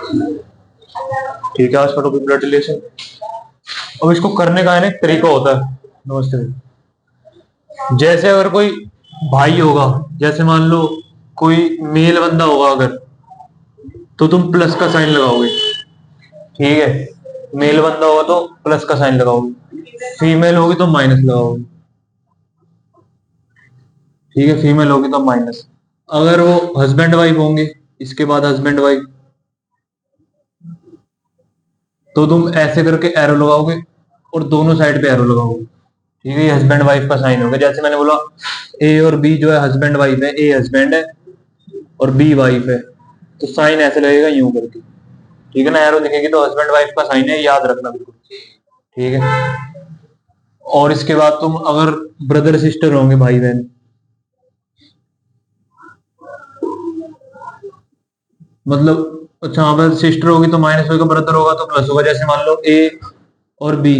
ठीक है, आज का टॉपिक ब्लड रिलेशन। अब इसको करने का है ना एक तरीका होता है। नमस्ते। जैसे अगर कोई भाई होगा, जैसे मान लो कोई मेल बंदा होगा अगर, तो तुम प्लस का साइन लगाओगे। ठीक है, मेल बंदा होगा तो प्लस का साइन लगाओगे, फीमेल होगी तो माइनस लगाओगे। ठीक है, फीमेल होगी तो माइनस। अगर वो हस्बैंड वाइफ होंगे, इसके बाद हस्बैंड वाइफ, तो तुम ऐसे करके एरो लगाओगे और दोनों साइड पे एरो लगाओगे। ठीक है, ये हस्बैंड वाइफ का साइन होगा। जैसे मैंने बोला ए और बी जो है हस्बैंड वाइफ है, ए हस्बैंड है और बी वाइफ है, तो साइन ऐसे लगेगा यूं करके। ठीक है ना, एरो दिखेगी तो हस्बैंड वाइफ का साइन है, याद रखना बिल्कुल। ठीक है, और इसके बाद तुम अगर ब्रदर सिस्टर होंगे, भाई बहन, मतलब अच्छा हाँ, अगर सिस्टर होगी तो माइनस होगा, ब्रदर होगा तो प्लस होगा। जैसे मान लो ए और बी,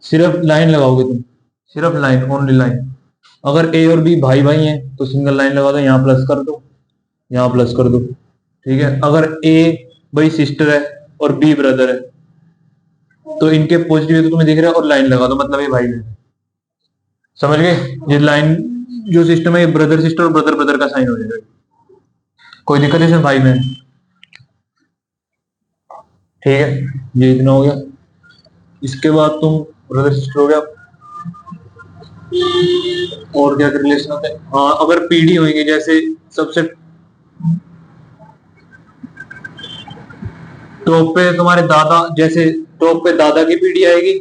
सिर्फ लाइन लगाओगे तुम, सिर्फ लाइन, ओनली लाइन। अगर ए और बी भाई भाई हैं तो सिंगल लाइन लगा दो, यहाँ प्लस कर दो, यहाँ प्लस कर दो। ठीक है, अगर ए भाई सिस्टर है और बी ब्रदर है, तो इनके पॉजिटिव तो तुम्हें दिख रहा है और लाइन लगा दो, मतलब ये भाई बहन। समझ गए? ये लाइन जो सिस्टम है, ये ब्रदर सिस्टर और ब्रदर ब्रदर का साइन हो जाएगा। कोई दिक्कत है इसमें भाई बहन? ठीक है, ये इतना हो गया। इसके बाद तुम ब्रदर सिस्टर हो गया, और क्या रिलेशन होते हैं? हाँ, अगर पीढ़ी होगी, जैसे सबसे टॉप पे तुम्हारे दादा, जैसे टॉप पे दादा की पीढ़ी आएगी।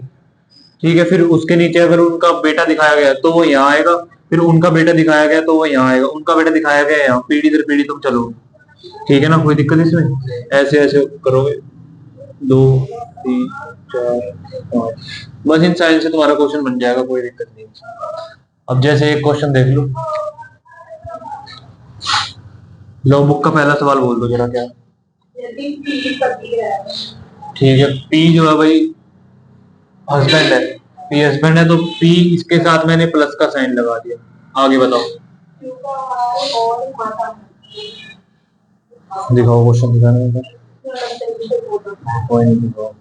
ठीक है, फिर उसके नीचे अगर उनका बेटा दिखाया गया तो वो यहाँ आएगा, फिर उनका बेटा दिखाया गया तो वो यहाँ आएगा, उनका बेटा दिखाया गया यहाँ, पीढ़ी दर पीढ़ी तुम चलो। ठीक है ना, कोई दिक्कत इसमें? ऐसे ऐसे करोगे, दो, तीन, चार, पाँच, बस इन साइन से तुम्हारा क्वेश्चन बन जाएगा, कोई दिक्कत नहीं। अब जैसे एक क्वेश्चन देख लो, लो बुक का पहला सवाल बोल दो जरा क्या। ठीक है, पी जो है भाई हस्बैंड है, पी हस्बैंड है तो पी, इसके साथ मैंने प्लस का साइन लगा दिया। आगे बताओ, दिखाओ क्वेश्चन, दिखाने में कोई नहीं, दिखाओ।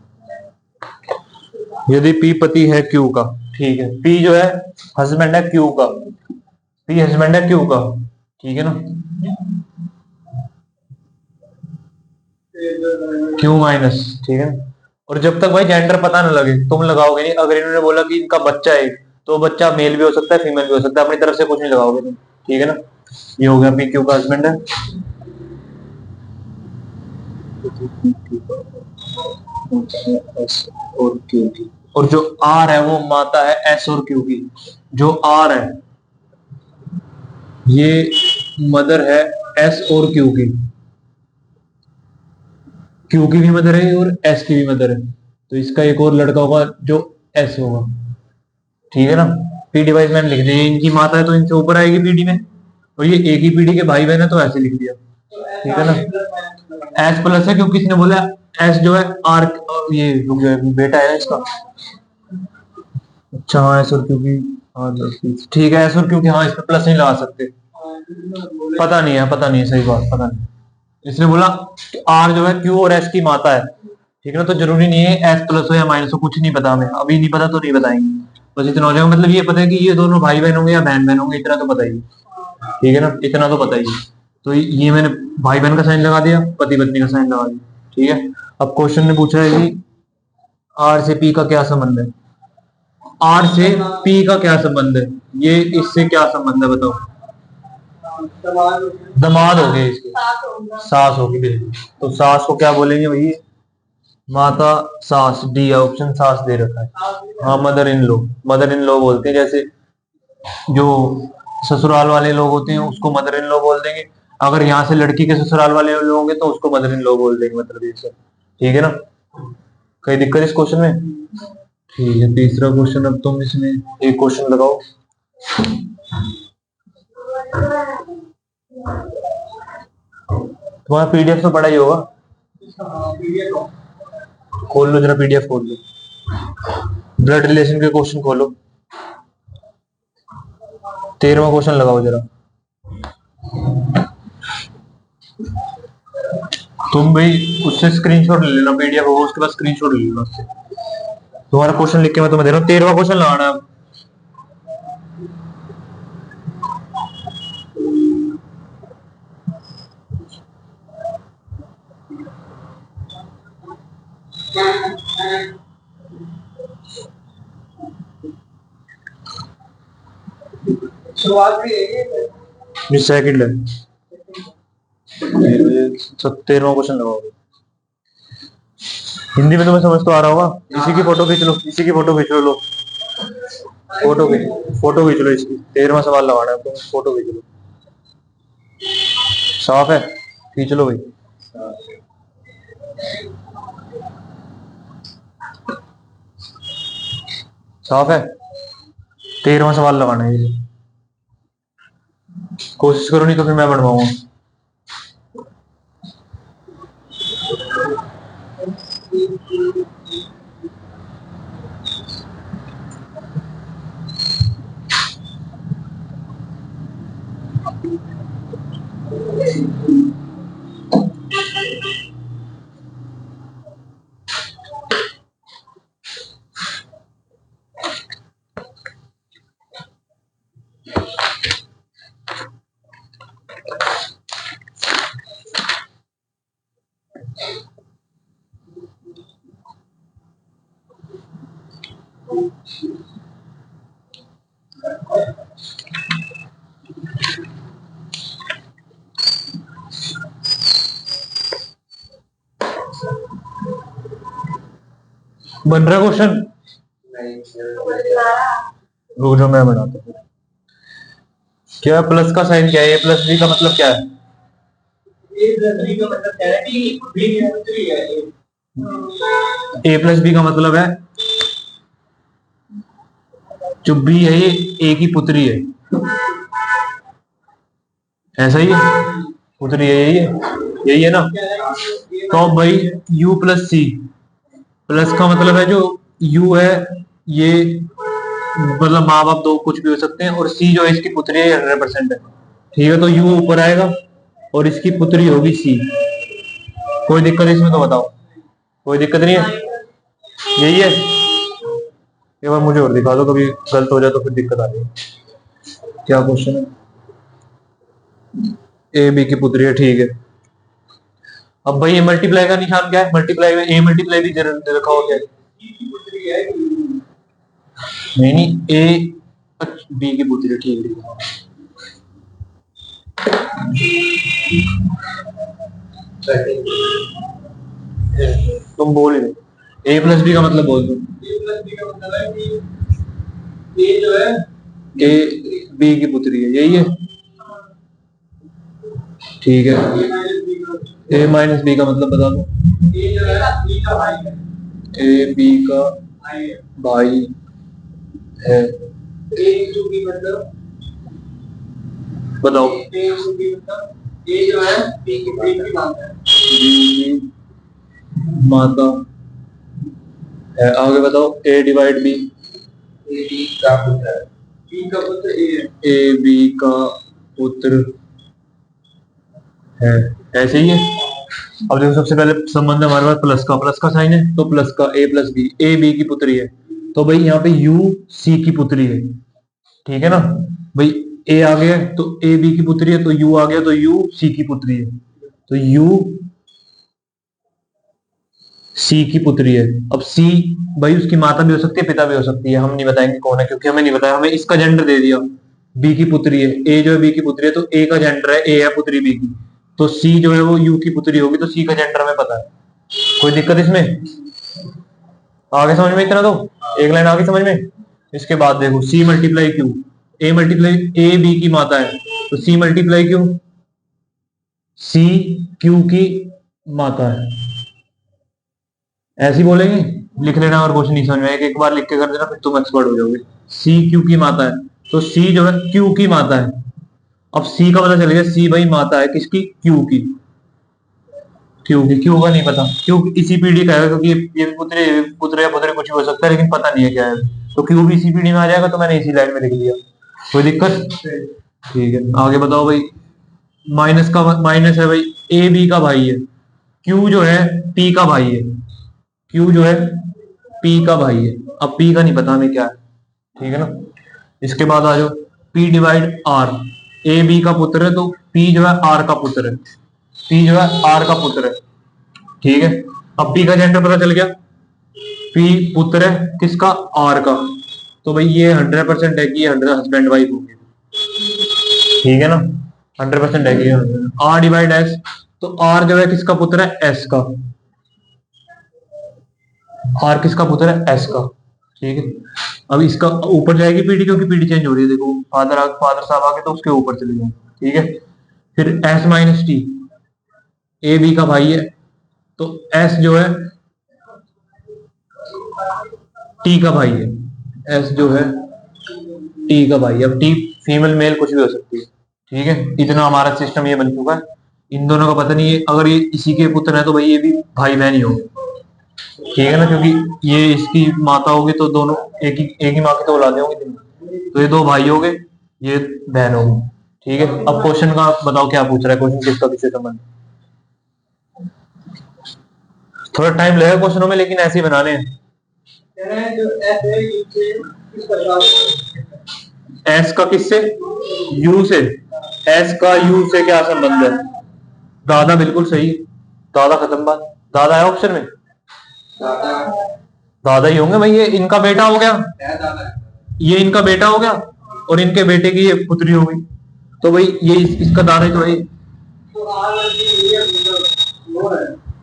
यदि पी पति है क्यू का, ठीक है, पी जो है हस्बैंड है क्यू का, पी हस्बैंड है क्यू का, ठीक है ना, क्यू माइनस। ठीक है, और जब तक भाई जेंडर पता ना लगे तुम लगाओगे नहीं। अगर इन्होंने बोला कि इनका बच्चा है, तो बच्चा मेल भी हो सकता है फीमेल भी हो सकता है, अपनी तरफ से कुछ नहीं लगाओगे तुम। ठीक है ना, ये हो गया पी क्यू का हस्बैंड है। एस और क्यू की, और जो आर है वो माता है एस और क्यू की। जो आर है ये मदर है एस और क्यू की, क्यू की भी मदर है और एस की भी मदर है, तो इसका एक और लड़का होगा जो एस होगा। ठीक है ना, पीडी वाइज मैंने लिख दिया, इनकी माता है तो इनसे ऊपर आएगी पीडी में, और ये एक ही पीढ़ी के भाई बहन है तो ऐसे लिख दिया। ठीक है ना, एस प्लस है क्योंकि किसने बोला एस जो है आर, ये रुक जाए, बेटा है इसका। अच्छा हाँ, एस और क्योंकि ठीक है, एस और क्योंकि हाँ, इस पे प्लस नहीं लगा सकते, पता नहीं है, पता नहीं है, सही बात, पता नहीं। इसने बोला आर जो है क्यू और एस की माता है। ठीक है ना, तो जरूरी नहीं है एस प्लस हो या माइनस हो, कुछ नहीं पता हमें, अभी नहीं पता तो नहीं बताएंगे, बस इतना हो जाएगा। मतलब ये पता है कि ये दोनों भाई बहन होंगे या बहन बहन होंगे, इतना तो पता ही। ठीक है ना, इतना तो पता ही। तो ये मैंने भाई बहन का साइन लगा दिया, पति पत्नी का साइन लगा दिया। ठीक है, अब क्वेश्चन ने पूछा है कि आर से पी का क्या संबंध है। आर से पी का क्या संबंध है, ये इससे क्या संबंध है बताओ। दमाद हो गए इसके, सास होगी बिल्कुल, तो सास को क्या बोलेंगे भाई, माता सास, डी ऑप्शन सास दे रखा है। हाँ, mother in law, mother in law बोलते हैं। जैसे जो ससुराल वाले लोग होते हैं उसको मदर इन लॉ बोल देंगे, अगर यहाँ से लड़की के ससुराल वाले लोग होंगे तो उसको मदर इन लॉ बोल देंगे, मतलब ये सब। ठीक है ना, कोई दिक्कत इस क्वेश्चन में? ठीक है, तीसरा क्वेश्चन, अब तुम इसमें एक क्वेश्चन लगाओ। तुम्हारा पीडीएफ तो पढ़ा ही होगा, खोल लो जरा, पीडीएफ खोल लो, ब्लड रिलेशन के क्वेश्चन खोलो, 13वां क्वेश्चन लगाओ जरा। तुम भाई उससे स्क्रीनशॉट ले लेना, पीडीएफ हो उसके बाद स्क्रीनशॉट ले लेना उससे। तुम्हारा क्वेश्चन लिख के मैं तुम्हें दे रहा हूँ, 13वां क्वेश्चन लगाना है। शुरुआत भी है सेकंड है, 13वां क्वेश्चन लगाओ। हिंदी में तुम्हें समझ तो आ रहा होगा। इसी की फोटो खींच लो, इसी की फोटो खींच लो, फोटो खींच लो इसकी। 13वां सवाल लगाना है, फोटो खींच लो। साफ है, खींच लो भाई। साफ है, 13वां सवाल लगाना है ये। कोशिश करो, नहीं तो फिर मैं बनवाऊंगा। बन रहा क्वेश्चन? रुक जाओ, मैं बनाता हूँ। क्या प्लस का साइन क्या है? ए प्लस बी का मतलब क्या है? ए प्लस बी का मतलब है जो बी है ये ए की पुत्री है, ऐसा ही है, पुत्री है, यही है ना। तो अब भाई u प्लस सी, प्लस का मतलब है जो u है ये मतलब माँ बाप दो कुछ भी हो सकते हैं, और सी जो है इसकी पुत्री है, 100% है। ठीक है, तो u ऊपर आएगा और इसकी पुत्री होगी सी। कोई दिक्कत इसमें तो बताओ? कोई दिक्कत नहीं है, यही है। एक बार मुझे और दिखा दो, कभी गलत हो जाए तो फिर दिक्कत आ जाएगी। क्या क्वेश्चन है? ए बी की पुत्री है, ठीक है। अब भाई ये मल्टीप्लाई का निशान क्या है? मल्टीप्लाई में ए मल्टीप्लाई भी रखा हो क्या? नहीं नहीं, ए बी की पुत्री, ठीक है। तुम बोल ही ए प्लस बी का मतलब बोल दो। ए प्लस बी का मतलब है कि ए जो है ए बी की पुत्री है, यही है, ठीक है। ए माइनस बी का मतलब बता दो। ए जो है बी का भाई है, ए बी का भाई है। ए इंटू बी मतलब बताओ। ए इंटू बी मतलब ए जो है बी की माता है, बी की माता है। आगे बताओ, ए डिवाइड बी, ए बी का पुत्र है, बी का पुत्र ए है, ए बी का पुत्र है, ऐसे ही है। अब देखो, सबसे पहले संबंध हमारे पास प्लस का साइन है, तो प्लस का ए प्लस बी, ए बी की पुत्री है, तो भाई यहाँ पे यू सी की पुत्री है, ठीक है ना भाई। ए आ गया तो ए बी की पुत्री है, तो यू आ गया तो यू सी की पुत्री है, तो यू सी की पुत्री है। अब सी भाई उसकी माता भी हो सकती है, पिता भी हो सकती है, हम नहीं बताएंगे कौन है क्योंकि हमें नहीं बताया, हमें इसका जेंडर दे दिया। बी की पुत्री है, ए जो है बी की पुत्री है, तो ए का जेंडर है, ए है पुत्री बी की, तो सी जो है वो यू की पुत्री होगी, तो सी का जेंडर हमें पता है। कोई दिक्कत इसमें? आगे समझ में इतना? तो एक लाइन आगे समझ में। इसके बाद देखो, C multiply Q, A multiply A B की माता है, तो C multiply Q, C Q की माता है, ऐसे ही बोलेंगे। लिख लेना, और कुछ नहीं समझ में, एक बार लिख के कर देना, फिर तुम एक्सपर्ट हो जाओगे। सी क्यू की माता है, तो सी जो है क्यू की माता है। अब सी का पता चल गया, सी भाई माता है किसकी? क्यू की। क्यू का नहीं पता, क्यू इसी पीढ़ी का है, क्योंकि ये पुत्र पुत्र या पुत्र कुछ भी हो सकता है, लेकिन पता नहीं है क्या है, तो क्यू भी इसी पीढ़ी में आ जाएगा, तो मैंने इसी लाइन में लिख दिया। कोई दिक्कत? ठीक है, आगे बताओ भाई। माइनस का माइनस है भाई, ए बी का भाई है, Q जो है P का भाई है, Q जो है P का भाई है। अब P का नहीं पता हमें क्या है, ठीक है ना। इसके बाद आ जाओ P divide R, A B का पुत्र है तो P जो है R का पुत्र है, P जो है R का पुत्र है, ठीक है। अब P का जेंडर पता चल गया, P पुत्र है किसका, R का, तो भाई ये 100% है कि ये 100 हस्बैंड वाइफ होंगे, ठीक है ना। 100% है कि R डिवाइड S, तो R जो है किसका पुत्र है, S का, R किसका पुत्र है, S का, ठीक है। अब इसका ऊपर जाएगी पीडी क्योंकि पीडी चेंज हो रही है, देखो फादर साहब आगे तो उसके ऊपर चले जाए, ठीक है। फिर S minus T, A B का भाई है तो S जो है T का भाई है, S जो है T का भाई है। अब T फीमेल मेल कुछ भी हो सकती है, ठीक है। इतना हमारा सिस्टम ये बन चुका है। इन दोनों का पता नहीं है, अगर ये इसी के पुत्र है तो भाई ये भी भाई बहन ही होंगे, ठीक है ना, क्योंकि ये इसकी माता होगी तो दोनों एक ही माँ की तो औलादे होंगी, तो ये दो भाई हो गए, ये बहन होगी, ठीक है। अब क्वेश्चन का बताओ क्या पूछ रहा है, क्वेश्चन किसका किससे संबंध। थोड़ा टाइम लगेगा क्वेश्चनों में, लेकिन ऐसे ही बनाने हैं। एस का किससे, यू से, एस का यू से क्या संबंध है, दादा, बिल्कुल सही, दादा खत्म बात, दादा है ऑप्शन में, दादा ही होंगे भाई, ये इनका बेटा हो गया, ये इनका बेटा हो गया और इनके बेटे की ये पुत्री हो गई, तो भाई ये इसका दादा ही तो भाई।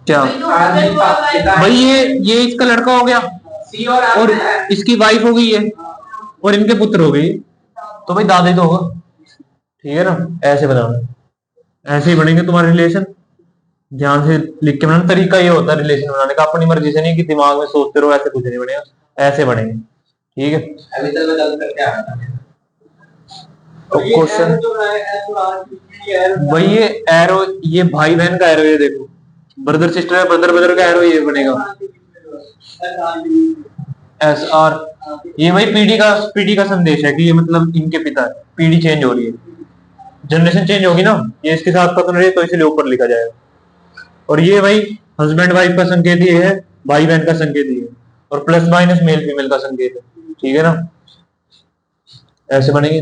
क्या भाई, ये इसका लड़का हो गया और इसकी वाइफ हो गई है और इनके पुत्र हो गए, तो भाई दादा ही तो होगा, ठीक है ना। ऐसे बनाना, ऐसे ही बनेंगे तुम्हारे रिलेशन, ध्यान से लिख के बनाना। तरीका ये होता है रिलेशन बनाने का, अपनी मर्जी से नहीं कि दिमाग में सोचते रहो, ऐसे कुछ नहीं बनेगा, ऐसे बनेंगे, ठीक है। क्वेश्चन भाई, ये एरो, ये भाई बहन का एरो, ये देखो ब्रदर सिस्टर है, ब्रदर ब्रदर का एरो ये बनेगा एस आर, ये भाई पीडी का संदेश है कि ये मतलब इनके पिता है, पीडी चेंज हो रही है, जनरेशन चेंज होगी ना, ये इसके साथ पकड़ रही है तो इसलिए ऊपर लिखा जाएगा। और ये भाई हस्बैंड वाइफ का संकेत ये है, भाई बहन का संकेत ये है, और प्लस माइनस मेल फीमेल का संकेत है, ठीक है ना। ऐसे बनेंगे।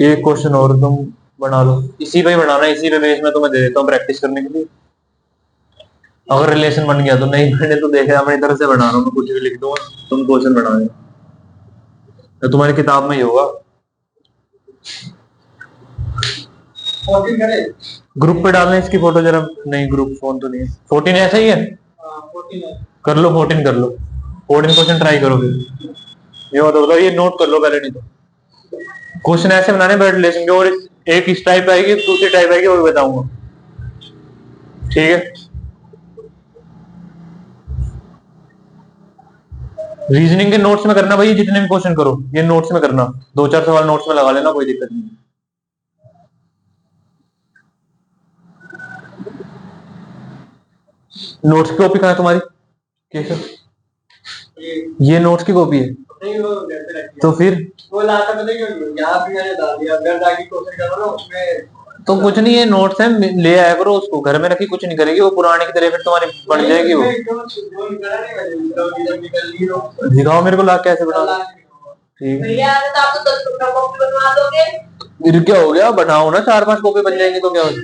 ये क्वेश्चन और तुम बना लो, इसी पे ही बनाना है, इसी पे बेस में तुम्हें दे देता हूँ प्रैक्टिस करने के लिए। अगर रिलेशन बन गया तो, नहीं मैंने तो देखा अपनी तरफ से बना रहा हूँ, कुछ भी लिख दूंगा, तुम क्वेश्चन बनाओगे, तो तुम्हारी किताब में ही होगा। ग्रुप पे डालना इसकी फोटो जरा, नहीं ग्रुप फोन तो नहीं है, 14 ऐसा ही है, कर लो 14 कर लो, 14 क्वेश्चन ट्राई करो, फिर ये बताओ, ये नोट कर लो पहले, नहीं तो क्वेश्चन ऐसे बनाने ब्लड रिलेशन के, और एक इस टाइप आएगी, दूसरी टाइप आएगी, वो भी बताऊंगा, ठीक है। रीजनिंग के नोट्स में करना भाई, जितने भी क्वेश्चन करो ये नोट्स में करना, 2-4 सवाल नोट्स में लगा लेना, कोई दिक्कत नहीं। नोट्स की कॉपी कहाँ है तुम्हारी, कैसे, ये नोट्स की कॉपी है, तो फिर वो लाता पता क्यों, यहाँ भी मैंने डाल दिया, घर जाके क्वेश्चन करो ना उसमें, तो कुछ नहीं है, नोट्स है, ले आया करो उसको, घर में रखी कुछ नहीं करेगी वो, पुराने की तरह फिर तुम्हारी बन जाएगी वो। दिखाओ मेरे को ला कैसे बना, ठीक है। फिर क्या हो गया, बनाओ ना, 4-5 कॉपी बन जाएंगे तो क्या हो गया,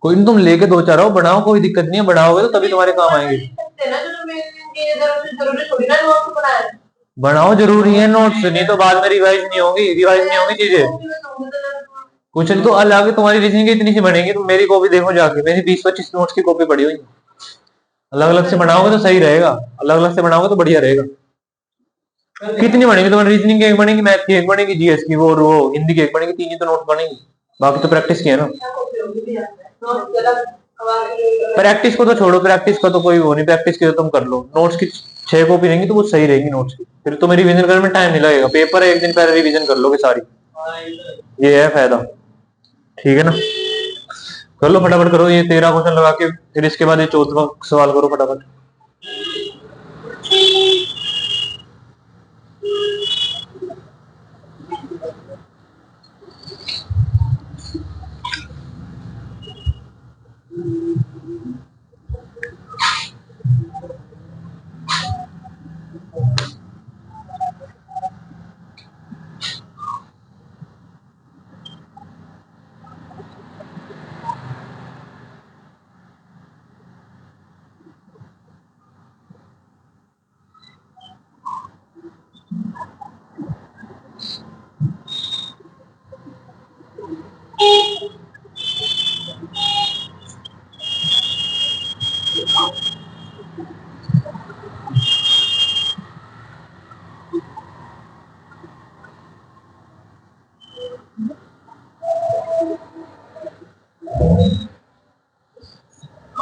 कोई नहीं, तुम लेके 2-4 आओ, बनाओ, कोई दिक्कत नहीं है, बनाओगे तो तभी तुम्हारे काम आएंगे। बनाओ, जरूरी है नोट्स, नहीं तो बाद में रिवाइज नहीं होगी चीजें, कुछ नहीं तो अलग तुम्हारी रीजनिंग इतनी सी बनेगी, तुम मेरी कॉपी देखो जाके, मेरी 20-25 नोट्स की कॉपी पड़ी हुई, अलग अलग से बनाओगे तो सही रहेगा, अलग अलग से बनाओगे तो बढ़िया रहेगा। कितनी बनेगी तुम्हारी, रीजनिंग की एक बनेगी, मैथ की एक बनेगी, जीएस की वो हिंदी की एक बनेगी, 3 ही तो नोट बनेगी, बाकी तो प्रैक्टिस किया ना। प्रैक्टिस को तो छोड़ो, प्रैक्टिस का तो कोई वो नहीं, प्रैक्टिस की तो तुम कर लो, नोट्स की 6 कॉपी रहेंगी तो वो सही रहेगी नोट्स की, फिर तुम्हें रिवीजन करने में टाइम नहीं लगेगा, पेपर है एक दिन पहले रिवीजन कर लोगे सारी, ये है फायदा, ठीक है ना। कर लो फटाफट करो, ये 13 क्वेश्चन लगा के, फिर इसके बाद ये 14वां सवाल करो फटाफट।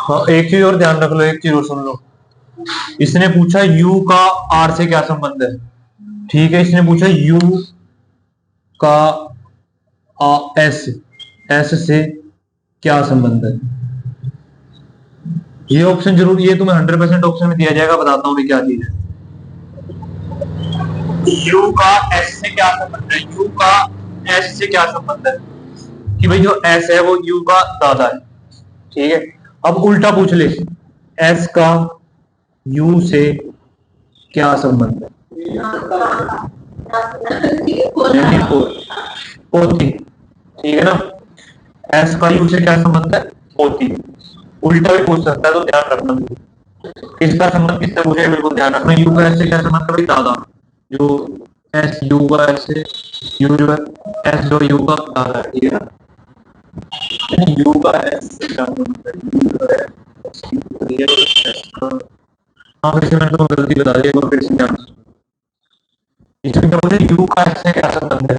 हाँ, एक चीज और ध्यान रख लो, एक चीज और सुन लो। इसने पूछा यू का आर से क्या संबंध है, ठीक है। इसने पूछा यू का एस एस से क्या संबंध है। ये ऑप्शन जरूर, ये तुम्हें 100% ऑप्शन में दिया जाएगा। बताता हूँ भी क्या चीज है। यू का एस से क्या संबंध है, यू का एस से क्या संबंध है, कि भाई जो एस है वो यू का दादा है, ठीक है। अब उल्टा पूछ ले, एस का यू से क्या संबंध है, यानी पोती, ठीक है ना। एस का यू से क्या संबंध है, पोती। उल्टा भी पूछ सकता है, तो ध्यान रखना। इसका संबंध किससे पूछे, बिल्कुल ध्यान रखना। यू का एस से क्या संबंध है, भाई दादा। जो एस यू का एस से, यू जो है एस जो यू का दादा है, ठीक है ना। यू का एस से क्या संबंध है, यू जो है एस का, हाँ फिर से मैंने तुम्हें गलती बता दी, एक बार फिर से ध्यान। इसमें क्या बोले, यू का एस से क्या संबंध है,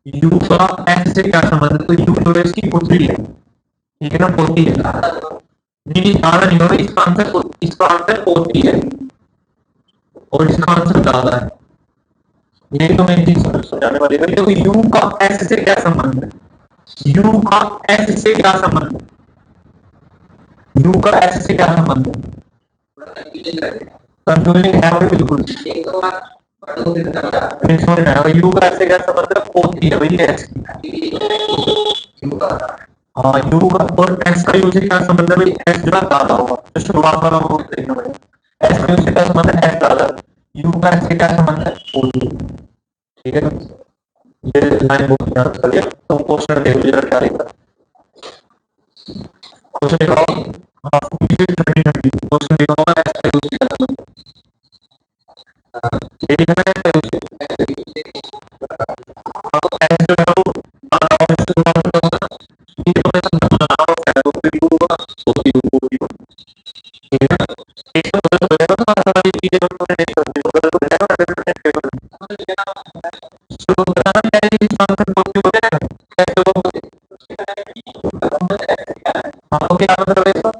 यू का एस से क्या संबंध है, तो यू जो है इसकी पुत्री है, ठीक है ना, पोती है। नहीं दादा नहीं होगा, इसका आंसर पोती है और इसका आंसर दादा है। ये तो मैं चीज समझाने वाली है। देखो यू का एस से क्या संबंध है, यू का एस से क्या संबंध है, यू का एस से क्या संबंध है, कंफ्यूजिंग है भाई बिल्कुल। समझ में आएगा, यू का एस से क्या संबंध है, पोती है भाई एस की। हाँ यू का और एस का यू से क्या संबंध है भाई, एस जो दादा होगा, तो शुरुआत वाला वो देखना पड़ेगा। एस का यू से क्या संबंध है, एस दादा। यू का एस से क्या संबंध है, पोती, ठीक है। ये लाइन बहुत ध्यान कर लिया। तो क्वेश्चन देखो जरा क्या लिखा है। क्वेश्चन लिखा होगा, हाँ क्वेश्चन लिखा होगा एस का यूज क्या संबंध है, ये लिखा है एस का यूज। हाँ तो एस जो है वो दादा और इससे शुरुआत में होगा, ये तो मैं दादा और है वो फिर यू होगा, पोती होगी, ठीक है। एक तो गलत हो जाएगा ना, सारी चीजें जो तुमने नहीं समझी वो गलत हो जाएगा, 100% शुरू बताना है इसका आंसर पोती हो जाएगा, कैसे होगा। हाँ तो क्या मतलब है इसका,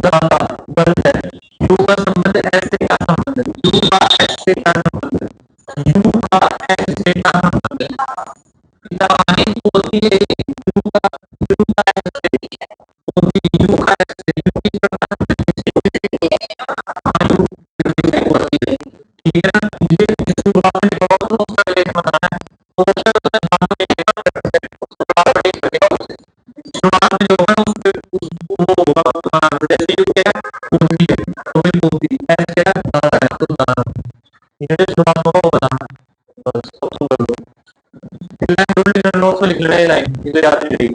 दादा गलत है। यू का संबंध एस से क्या संबंध है, यू का एस से क्या संबंध है, यू का एस से क्या संबंध है, पिता वाणी पोती है, यू का एस से पोती, यू का एस से, यू की पोती है, ठीक है ना। ये शुरुआत में लिखा होगा तो उसका लेख बताना है। तो उसका तो ध्यान में शुरुआत में जो है वो होगा, जैसे यू क्या है, पोती है तो भाई पोती, एस क्या है, दादा है तो दादा, ठीक है। शुरुआत में वो बताना है, बस तो तुम कर लो। लाइन नोट्स में लिख लेना है, लाइन इसे याद नहीं रहेगी।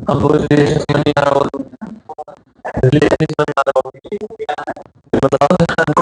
अब वो रिलेशन समझ नहीं आ रहा हो, रिलेशन समझ आ रहा हो, बताओ